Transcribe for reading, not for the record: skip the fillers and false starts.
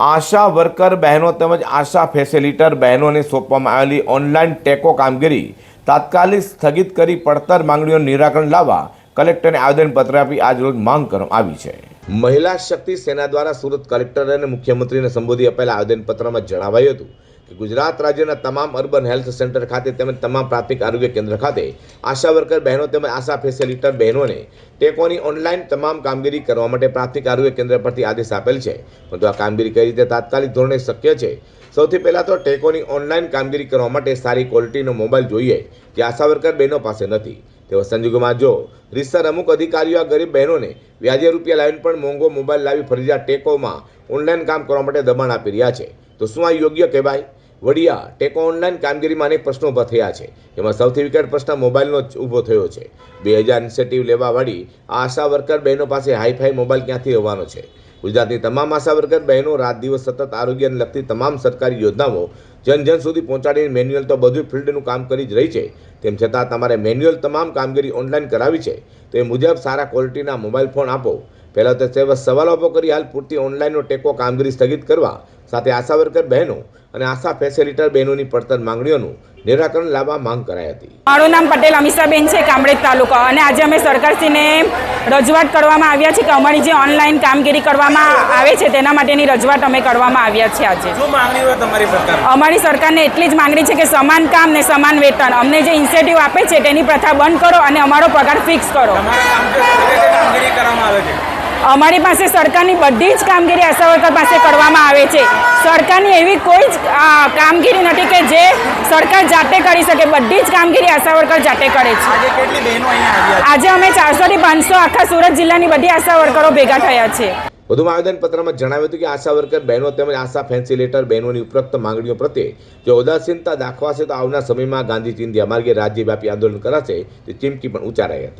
આશા worker બહેનો તેમજ આશા facilitator બહેનોને સોંપવામાં આવેલી ઓનલાઈન ટેકો કામગીરી તાત્કાલિક સ્થગિત કરી પડતર માંગણીઓનું નિરાકરણ લાવવા કલેક્ટરને આવેદનપત્ર આપી આજરોજ માંગ કરવામાં આવી છે। મહિલા શક્તિ સેના દ્વારા સુરત કલેક્ટર અને મુખ્યમંત્રીને સંબોધી આપેલા આવેદનપત્રમાં જણાવાયું હતું કે ગુજરાત રાજ્યના તમામ અર્બન હેલ્થ સેન્ટર ખાતે તેમજ તમામ પ્રાથમિક આરોગ્ય કેન્દ્ર ખાતે આશા વર્કર બહેનો તેમજ આશા ફેસિલિટર બહેનોને ટેકોની ઓનલાઈન તમામ કામગીરી કરવા માટે પ્રાથમિક આરોગ્ય કેન્દ્ર પરથી આદેશ આપેલ છે, પરંતુ આ કામગીરી કઈ રીતે તાત્કાલિક ધોરણે શક્ય છે? સૌથી પહેલાં તો ટેકોની ઓનલાઈન કામગીરી કરવા માટે સારી ક્વોલિટીનો મોબાઈલ જોઈએ, જે આશા વર્કર બહેનો પાસે નથી। તેવા સંજોગોમાં જો રીતસર અમુક અધિકારીઓ આ ગરીબ બહેનોને વ્યાજે રૂપિયા લાવીને પણ મોંઘો મોબાઈલ લાવી ફરજિયાત ટેકોમાં ઓનલાઈન કામ કરવા માટે દબાણ આપી રહ્યા છે, તો શું આ યોગ્ય કહેવાય? વડિયા ટેકો ઓનલાઈન કામગીરીમાં અનેક પ્રશ્નો ઊભા થયા છે, જેમાં સૌથી વિકટ પ્રશ્ન મોબાઈલનો જ ઊભો થયો છે। 2000 ઇનિશિયેટિવ લેવાવાળી આ આશા વર્કર બહેનો પાસે હાઈફાઈ મોબાઈલ ક્યાંથી હોવાનો છે? ગુજરાતની તમામ આશા વર્કર બહેનો રાત દિવસ સતત આરોગ્યને લગતી તમામ સરકારી યોજનાઓ જન જન સુધી પહોંચાડીને મેન્યુઅલ તો બધું ફિલ્ડનું કામ કરી જ રહી છે, તેમ છતાં તમારે મેન્યુઅલ તમામ કામગીરી ઓનલાઈન કરાવી છે, તો એ મુજબ સારા ક્વોલિટીના મોબાઈલ ફોન આપો। પહેલાં તો તેવા સવાલ ઊભો કરી હાલ પૂરતી ઓનલાઈનનો ટેકો કામગીરી સ્થગિત કરવા સાથે આશા વર્કર બહેનો અને આશા ફેસિલિટર બહેનોની પડતર માંગણીઓનું નિરાકરણ લાવવા માંગ કરાઈ હતી। મારું નામ પટેલ અમીષાબેન છે, કામરેજ તાલુકા, અને આજે અમે સરકારશ્રીને રજૂઆત કરવામાં આવ્યા છે કે અમારી જે ઓનલાઈન કામગીરી કરવામાં આવે છે તેના માટેની રજૂઆત અમે કરવામાં આવ્યા છે। આજે શું માંગણી હોય તમારી સરકાર? અમારી સરકારને એટલી જ માંગણી છે કે સમાન કામ ને સમાન વેતન, અમને જે ઇન્સેન્ટિવ આપે છે તેની પ્રથા બંધ કરો અને અમારો પગાર ફિક્સ કરો। કામગીરી કરવામાં આવે છે? અમારી પાસે સરકારની બધી જ કામગીરી આશા વર્કર પાસે કરવામાં આવે છે। સરકારની એવી કોઈ જ કામગીરી નથી કે જે સરકાર જાતે કરી શકે, બધી જ કામગીરી આશા વર્કર જાતે કરે છે। આજે કેટલી બહેનો અહીંયા આવ્યા? આજે અમે 400 થી 500 આખા સુરત જિલ્લાની બધી આશા વર્કરો ભેગા થયા છે। વધુમાં આવેદનપત્રમાં જણાવ્યું હતું કે આશા વર્કર બહેનો તેમજ આશા ફેસિલિટર બહેનોની ઉપરોક્ત માંગણીઓ પ્રત્યે જો ઉદાસીનતા દાખવાશે તો આવનાર સમયમાં ગાંધી ચિંધ્યા માર્ગે રાજ્યવ્યાપી આંદોલન કરાશે તે ચીમકી પણ ઉચ્ચારાઈ હતી।